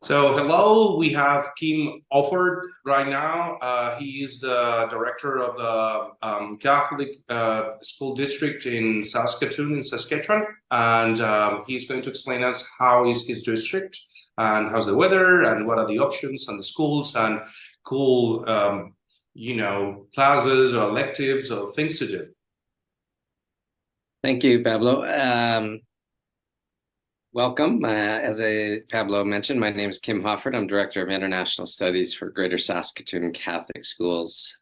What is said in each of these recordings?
So, hello, we have Kim Hoffart right now. He is the director of the Catholic school district in Saskatoon, in Saskatchewan, and he's going to explain us how is his district and how's the weather and what are the options and the schools and cool, classes or electives or things to do. Thank you, Pablo. Welcome. Pablo mentioned, my name is Kim Hoffart. I'm Director of International Studies for Greater Saskatoon Catholic Schools.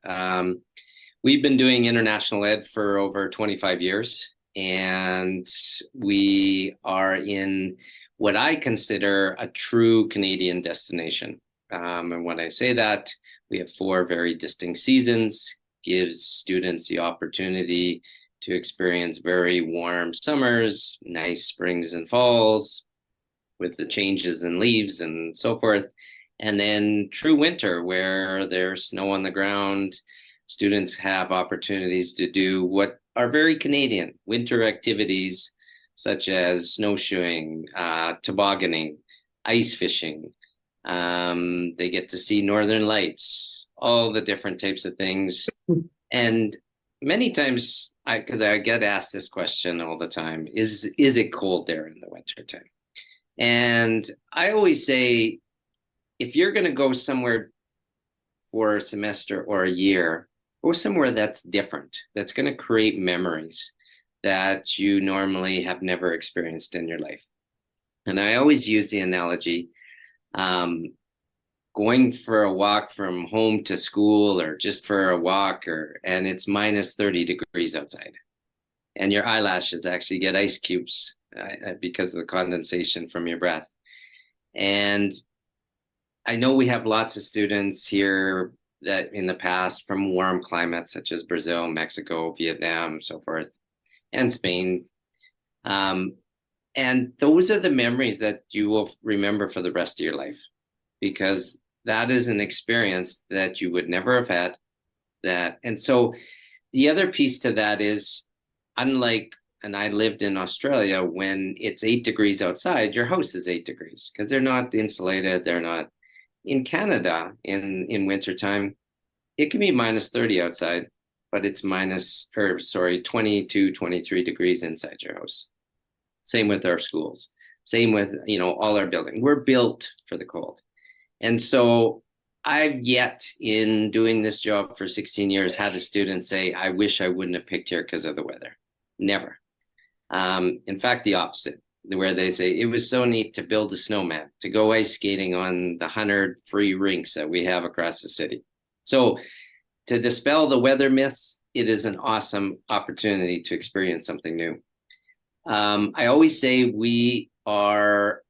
We've been doing international ed for over 25 years, and we are in what I consider a true Canadian destination. And when I say that, we have 4 very distinct seasons, gives students the opportunity to experience very warm summers, nice springs and falls with the changes in leaves and so forth. And then true winter where there's snow on the ground. Students have opportunities to do what are very Canadian winter activities such as snowshoeing, tobogganing, ice fishing. They get to see northern lights, all the different types of things. And many times, because I get asked this question all the time, is it cold there in the winter time? And I always say, if you're going to go somewhere for a semester or a year, go somewhere that's different, that's going to create memories that you normally have never experienced in your life. And I always use the analogy, going for a walk from home to school or just for a walk, and it's minus 30 degrees outside. And your eyelashes actually get ice cubes because of the condensation from your breath. And I know we have lots of students here that in the past from warm climates such as Brazil, Mexico, Vietnam, so forth, and Spain. And those are the memories that you will remember for the rest of your life, because that is an experience that you would never have had. And so the other piece to that is, unlike, and I lived in Australia, when it's 8 degrees outside, your house is 8 degrees because they're not insulated. They're not. In Canada in wintertime, it can be minus 30 outside, but it's 22, 23 degrees inside your house. Same with our schools. Same with, all our buildings. We're built for the cold. And so I've yet, in doing this job for 16 years, had a student say, I wish I wouldn't have picked here because of the weather. Never. In fact, the opposite, where they say, it was so neat to build a snowman, to go ice skating on the 100 free rinks that we have across the city. So to dispel the weather myths, it is an awesome opportunity to experience something new. I always say we are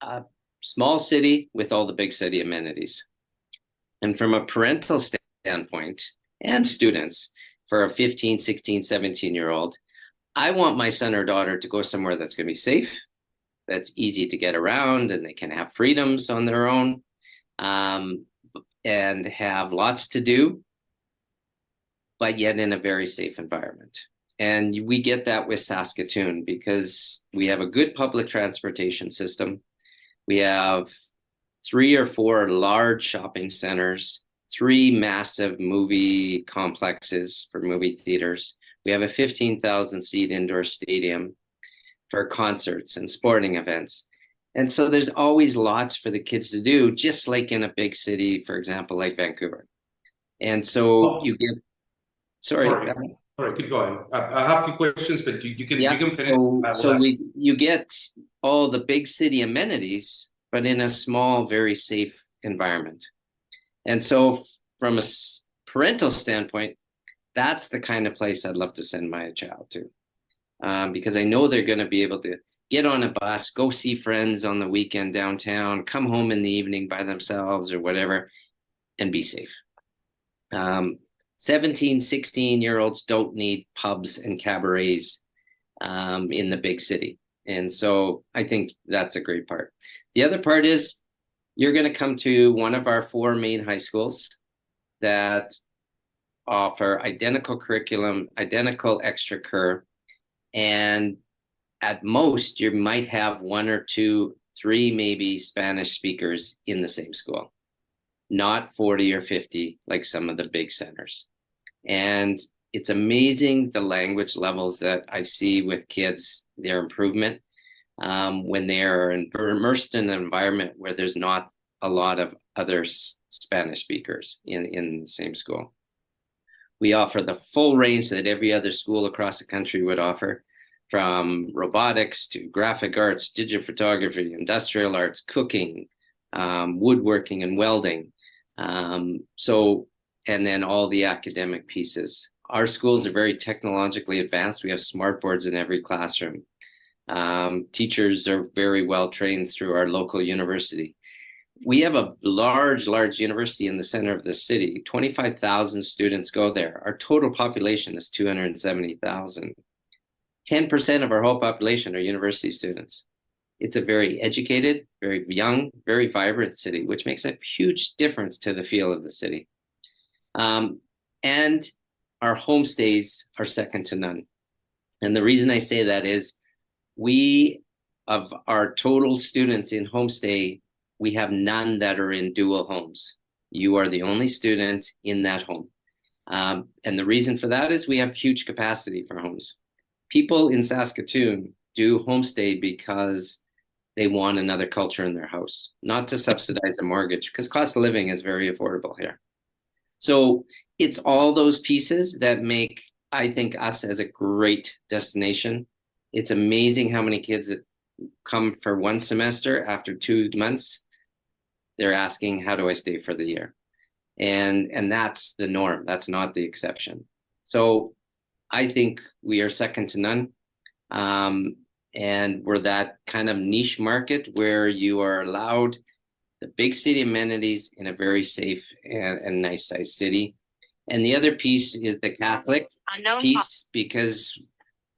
a small city with all the big city amenities. And from a parental standpoint and students, for a 15, 16, 17-year-old, I want my son or daughter to go somewhere that's going to be safe, that's easy to get around, and they can have freedoms on their own, and have lots to do, but yet in a very safe environment. And we get that with Saskatoon because we have a good public transportation system. We have 3 or 4 large shopping centers, 3 massive movie complexes for movie theaters. We have a 15,000-seat indoor stadium for concerts and sporting events. And so there's always lots for the kids to do, just like in a big city, for example, like Vancouver. And so you get, sorry. Sorry, keep going. I have 2 questions, but you can finish. You get all the big city amenities, but in a small, very safe environment. And so from a parental standpoint, that's the kind of place I'd love to send my child to, because I know they're going to be able to get on a bus, go see friends on the weekend downtown, come home in the evening by themselves or whatever, and be safe. 17, 16-year-olds don't need pubs and cabarets in the big city. And so I think that's a great part. The other part is you're going to come to one of our 4 main high schools that offer identical curriculum, identical extracurricular, and at most you might have 1 or 2 3 maybe Spanish speakers in the same school, not 40 or 50 like some of the big centers. And it's amazing the language levels that I see with kids, their improvement when they are immersed in an environment where there's not a lot of other Spanish speakers in the same school. We offer the full range that every other school across the country would offer, from robotics to graphic arts, digital photography, industrial arts, cooking, woodworking and welding. And then all the academic pieces. Our schools are very technologically advanced. We have smart boards in every classroom. Teachers are very well trained through our local university. We have a large university in the center of the city. 25,000 students go there. Our total population is 270,000. 10% of our whole population are university students. It's a very educated, very young, very vibrant city, which makes a huge difference to the feel of the city. And our homestays are second to none. And the reason I say that is of our total students in homestay, we have none that are in dual homes. You are the only student in that home. And the reason for that is we have huge capacity for homes. People in Saskatoon do homestay because they want another culture in their house, not to subsidize a mortgage, because cost of living is very affordable here. So it's all those pieces that make, I think, us as a great destination. It's amazing how many kids that come for one semester, after 2 months, they're asking, how do I stay for the year? And that's the norm. That's not the exception. So I think we are second to none. And we're that kind of niche market where you are allowed the big city amenities in a very safe and nice sized city. And the other piece is the Catholic piece, because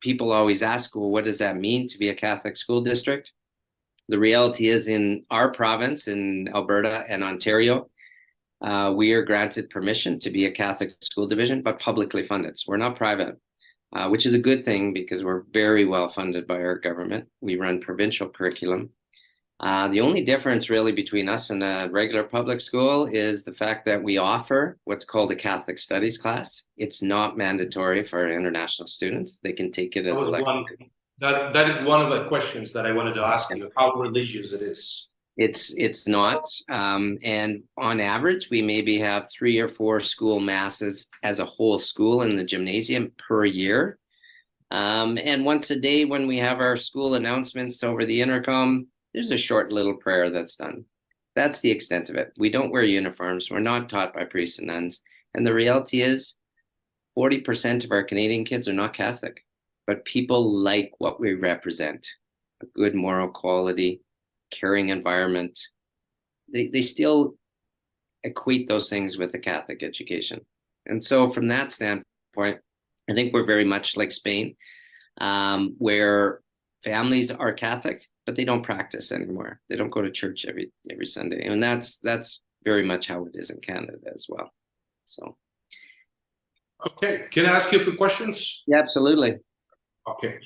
people always ask, well, what does that mean to be a Catholic school district? The reality is, in our province, in Alberta and Ontario, we are granted permission to be a Catholic school division, but publicly funded. So we're not private, which is a good thing because we're very well funded by our government. We run provincial curriculum. The only difference really between us and a regular public school is the fact that we offer what's called a Catholic Studies class. It's not mandatory for international students. They can take it as elective. That is one of the questions that I wanted to ask you, how religious it is. It's not. And on average, we maybe have 3 or 4 school masses as a whole school in the gymnasium per year. And once a day when we have our school announcements over the intercom, there's a short little prayer that's done. That's the extent of it. We don't wear uniforms. We're not taught by priests and nuns. And the reality is 40% of our Canadian kids are not Catholic, but people like what we represent. A good moral quality, caring environment. They still equate those things with a Catholic education. And so from that standpoint, I think we're very much like Spain, where families are Catholic, but they don't practice anymore. They don't go to church every Sunday. And that's very much how it is in Canada as well. So. Okay, can I ask you a few questions? Yeah, absolutely. Okay.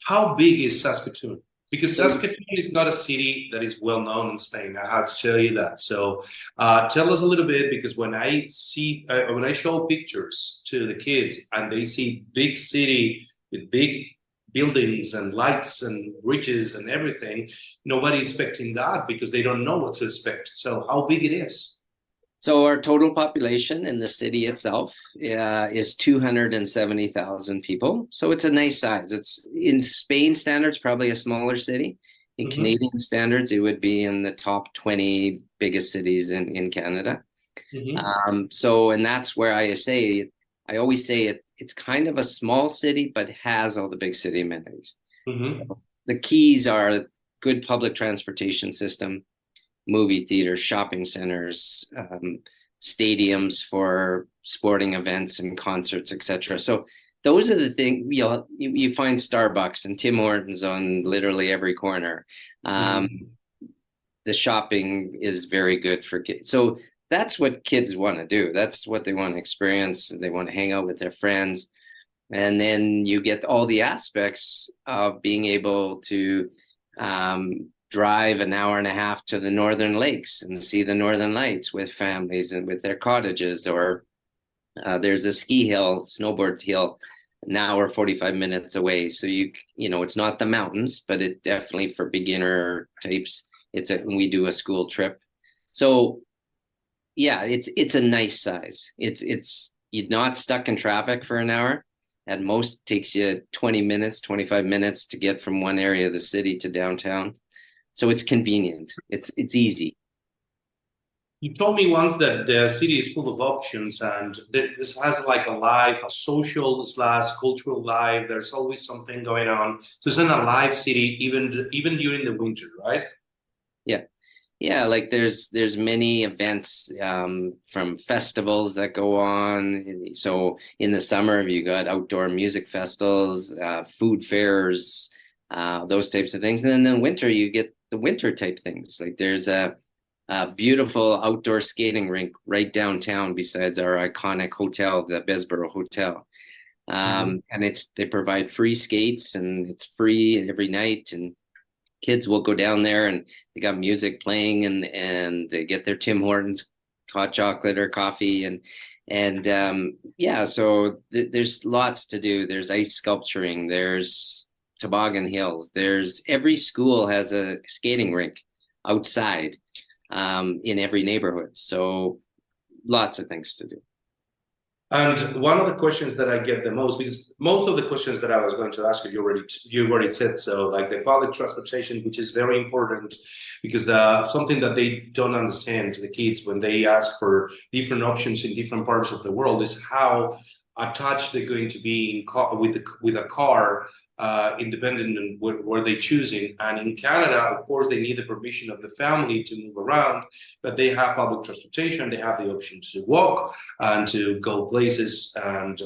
How big is Saskatoon? Because Saskatoon is not a city that is well known in Spain. I have to tell you that. So tell us a little bit, because when I show pictures to the kids and they see big city with big buildings and lights and bridges and everything, nobody's expecting that because they don't know what to expect. So how big it is? So our total population in the city itself is 270,000 people. So it's a nice size. It's in Spain standards, probably a smaller city. In Canadian standards, it would be in the top 20 biggest cities in Canada. And that's where I always say it's kind of a small city, but has all the big city amenities. So the keys are good public transportation system, movie theaters, shopping centers, stadiums for sporting events and concerts, etc. So those are the things. You find Starbucks and Tim Hortons on literally every corner. The shopping is very good for kids. So that's what kids want to do. That's what they want to experience. They want to hang out with their friends. And then you get all the aspects of being able to drive an hour and a half to the northern lakes and see the northern lights with families and with their cottages. Or there's a ski hill, snowboard hill, an hour 45 minutes away. So it's not the mountains, but it definitely, for beginner types, we do a school trip. So yeah, it's a nice size. It's you're not stuck in traffic for an hour. At most, takes you 20 minutes, 25 minutes to get from one area of the city to downtown. So it's convenient. It's easy. You told me once that the city is full of options, and this has like a social slash cultural life. There's always something going on. So it's in a live city, even during the winter, right? Yeah. Yeah, like there's many events from festivals that go on. So in the summer, you got outdoor music festivals, food fairs, those types of things. And then in the winter, you get the winter type things. Like there's a beautiful outdoor skating rink right downtown besides our iconic hotel, the Besborough Hotel. And they provide free skates, and it's free every night. And kids will go down there, and they got music playing, and they get their Tim Hortons hot chocolate or coffee, and yeah, so there's lots to do. There's ice sculpturing, there's toboggan hills, there's every school has a skating rink outside in every neighborhood. So lots of things to do. And one of the questions that I get the most, because most of the questions that I was going to ask you, you already said. So, like the public transportation, which is very important, because something that they don't understand, the kids, when they ask for different options in different parts of the world, is how attached they're going to be with a car, independent on where they're choosing. And in Canada, of course, they need the permission of the family to move around, but they have public transportation. They have the option to walk and to go places and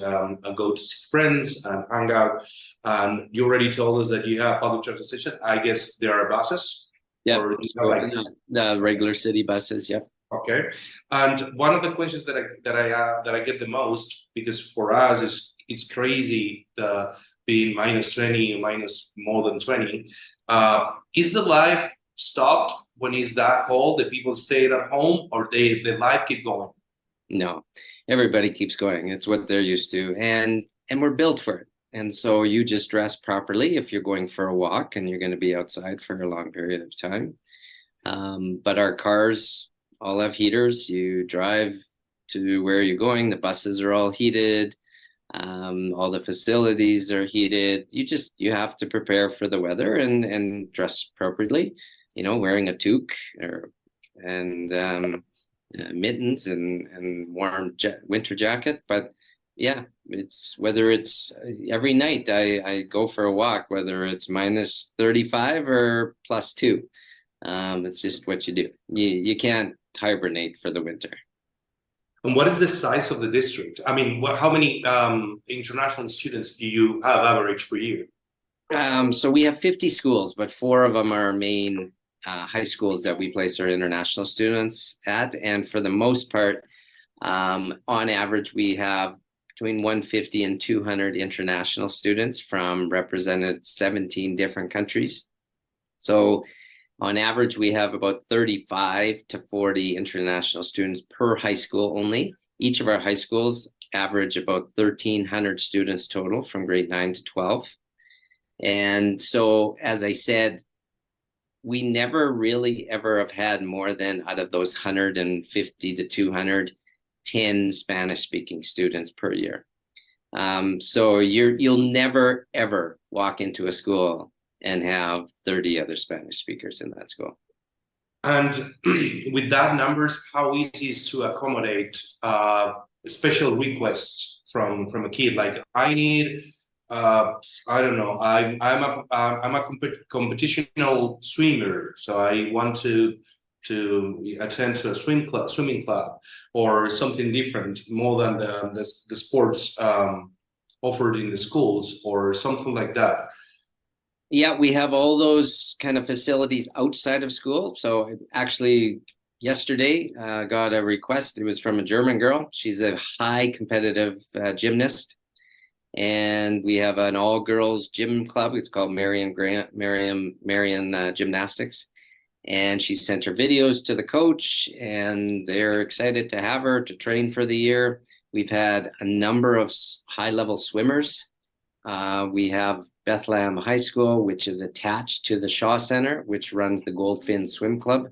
go to see friends and hang out. And you already told us that you have public transportation. I guess there are buses. Yeah, or the regular city buses. Yep. Okay, and one of the questions that I get the most, because for us it's crazy being minus 20 or minus more than 20. Is the life stopped when it's that cold? The people stay at home, or the life keep going? No, everybody keeps going. It's what they're used to, and we're built for it. And so you just dress properly if you're going for a walk and you're going to be outside for a long period of time. But our cars all have heaters. You drive to where you're going. The buses are all heated. All the facilities are heated. You have to prepare for the weather and dress appropriately. Wearing a toque and mittens and warm winter jacket. But yeah, whether it's every night I go for a walk, whether it's minus 35 or +2. It's just what you do. You can't hibernate for the winter. And what is the size of the district? I mean, how many international students do you have average per year? So we have 50 schools, but 4 of them are main high schools that we place our international students at. And for the most part, on average, we have between 150 and 200 international students from represented 17 different countries. So on average, we have about 35 to 40 international students per high school only. Each of our high schools average about 1,300 students total from grade 9 to 12. And so, as I said, we never really ever have had more than, out of those 150 to 210 Spanish-speaking students per year. So you'll never, ever walk into a school and have 30 other Spanish speakers in that school. And with that numbers, how easy is to accommodate special requests from a kid? Like, I need, I don't know, I'm a competitional swimmer, so I want to attend to a swimming club, or something different more than the sports offered in the schools, or something like that. Yeah, we have all those kind of facilities outside of school. So actually, yesterday, got a request. It was from a German girl. She's a high competitive gymnast, And we have an all-girls gym club. It's called Marion Gymnastics. And she sent her videos to the coach, and they're excited to have her to train for the year. We've had a number of high-level swimmers. We have Bethlehem High School, which is attached to the Shaw Center, which runs the Goldfin Swim Club.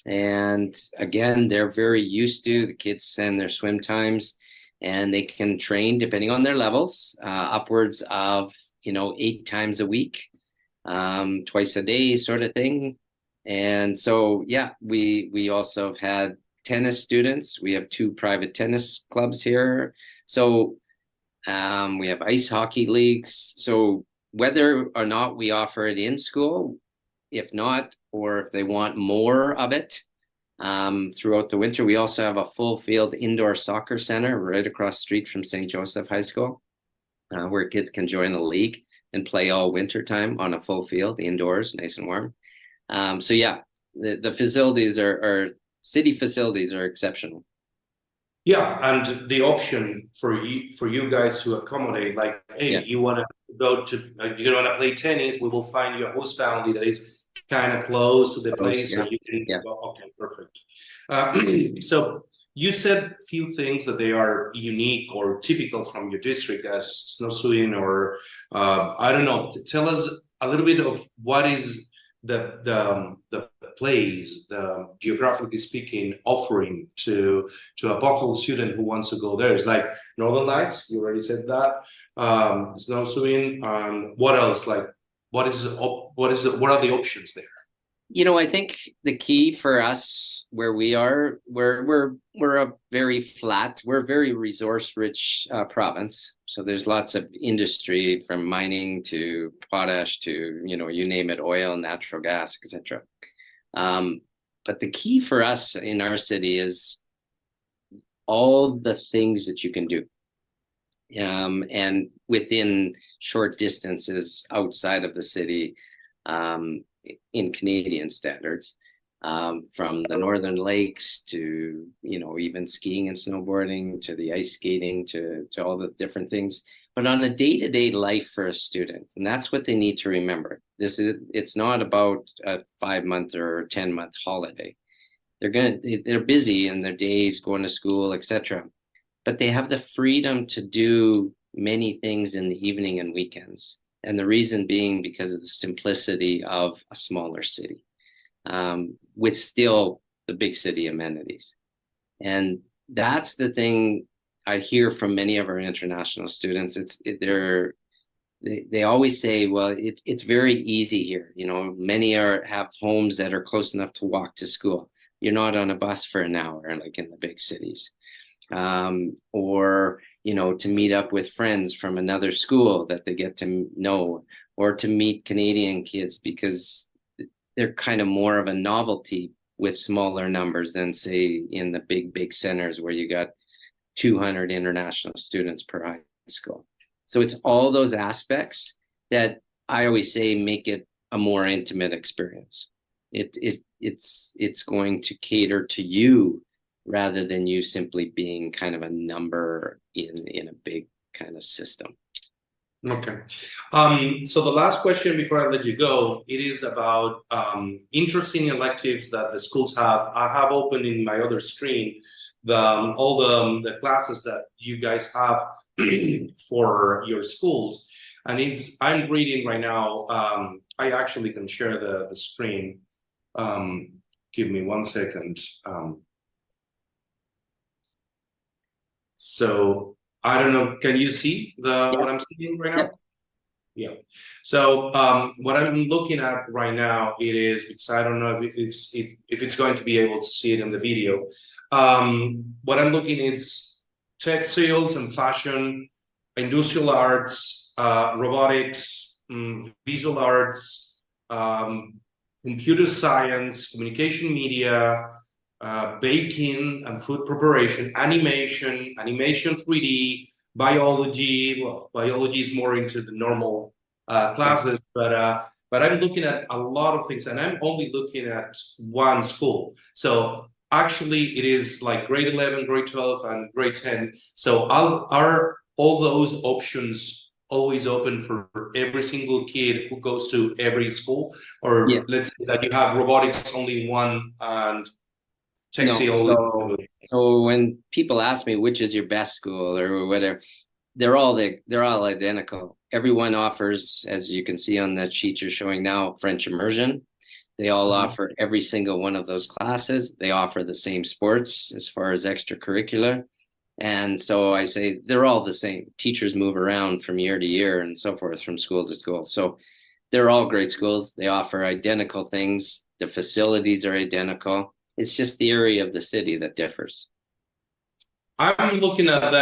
And again, they're very used to, the kids send their swim times, and they can train depending on their levels, upwards of 8 times a week, twice a day sort of thing. And so yeah, we also have had tennis students. We have 2 private tennis clubs here. So we have ice hockey leagues. So whether or not we offer it in school, if not, or if they want more of it throughout the winter, we also have a full field indoor soccer center right across the street from St. Joseph High School, where kids can join the league and play all winter time on a full field indoors, nice and warm. So yeah, the facilities are city facilities are exceptional. Yeah, and the option for you guys to accommodate, like, hey, Yeah. you want to go to, you want to play tennis, we will find you a host family that is kind of close to the place, Yeah. so you can. Yeah. Well, okay, perfect. So you said a few things that they are unique or typical from your district, as snowshoeing, or I don't know. Tell us a little bit of what is the place, the geographically speaking, offering to a Buffalo student who wants to go there. It's like Northern Lights, you already said that. Snowshoeing, what else? Like, what are the options there? I think the key for us where we are, we're a very flat, we're a very resource-rich province. So there's lots of industry, from mining to potash to, you name it, oil, natural gas, etc. But the key for us in our city is all the things that you can do. And within short distances outside of the city, in Canadian standards, from the northern lakes to, even skiing and snowboarding, to the ice skating, to all the different things, but on a day-to-day life for a student. And that's what they need to remember. It's not about a 5-month or 10-month holiday. They're busy in their days, going to school, etc. But they have the freedom to do many things in the evening and weekends. And the reason being because of the simplicity of a smaller city, with still the big city amenities. And that's the thing I hear from many of our international students. They always say, well, it's very easy here. Many have homes that are close enough to walk to school. You're not on a bus for an hour, like in the big cities. Or to meet up with friends from another school that they get to know, or to meet Canadian kids, because they're kind of more of a novelty with smaller numbers than, say, in the big centers where you got 200 international students per high school. So it's all those aspects that I always say make it a more intimate experience. It's going to cater to you, rather than you simply being kind of a number in a big kind of system. Okay. So the last question before I let you go, it is about interesting electives that the schools have. I have opened in my other screen all the classes that you guys have for your schools, and I'm reading right now. I actually can share the screen. Give me 1 second. So I don't know. Can you see what I'm seeing right now? Yeah. So what I'm looking at right now, it is, because I don't know if it's going to be able to see it in the video. What I'm looking is textiles and fashion, industrial arts, robotics, visual arts, computer science, communication media, baking and food preparation, animation 3D, biology. Well, biology is more into the normal classes, but I'm looking at a lot of things, and I'm only looking at one school. So actually, it is like grade 11, grade 12, and grade 10. So our all those options always open for every single kid who goes to every school? Or Yeah. let's say that you have robotics only in one and No, taxi only. so when people ask me which is your best school or whether they're all identical. Everyone offers, as you can see on that sheet you're showing now, French immersion. They all offer every single one of those classes. They offer the same sports as far as extracurricular. And so I say they're all the same. Teachers move around from year to year and so forth, from school to school. So they're all great schools. They offer identical things. The facilities are identical. It's just the area of the city that differs. I'm looking at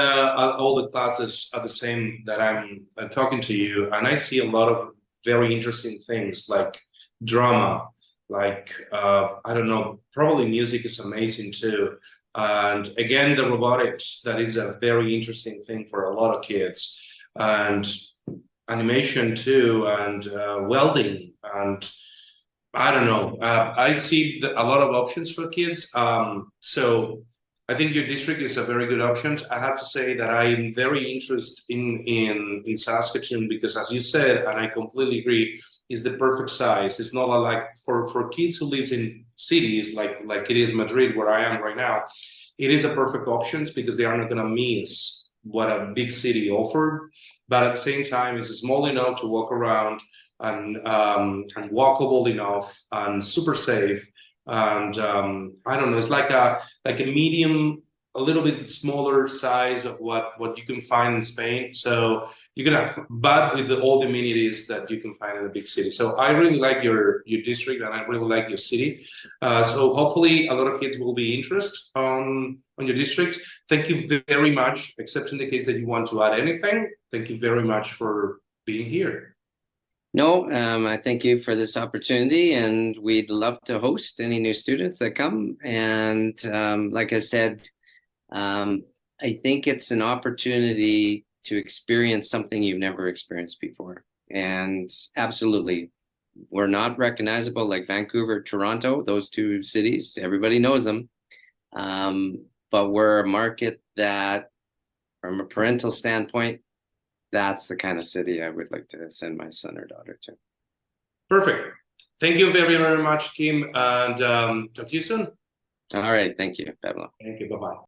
all the classes are the same that I'm talking to you, and I see a lot of very interesting things like drama, like I don't know, probably music is amazing too. And again, the robotics, that is a very interesting thing for a lot of kids, and animation too, and welding, and I don't know. I see a lot of options for kids. So I think your district is a very good option. I have to say that I'm very interested in Saskatoon because, as you said, and I completely agree, is the perfect size. It's not like for kids who lives in cities like it is Madrid, where I am right now. It is a perfect options because they are not going to miss what a big city offered, but at the same time, it's small enough to walk around and walkable enough and super safe. And I don't know, it's like a medium, a little bit smaller size of what you can find in Spain. So you're gonna have, but with all the amenities that you can find in a big city. So I really like your district, and I really like your city. So hopefully a lot of kids will be interested on your district. Thank you very much, except in the case that you want to add anything. Thank you very much for being here. No, I thank you for this opportunity, and we'd love to host any new students that come. And like I said, I think it's an opportunity to experience something you've never experienced before. And absolutely, we're not recognizable like Vancouver, Toronto, those two cities. Everybody knows them. But we're a market that, from a parental standpoint, that's the kind of city I would like to send my son or daughter to. Perfect. Thank you very, very much, Kim, and talk to you soon. All right. Thank you, Pablo. Thank you. Bye-bye.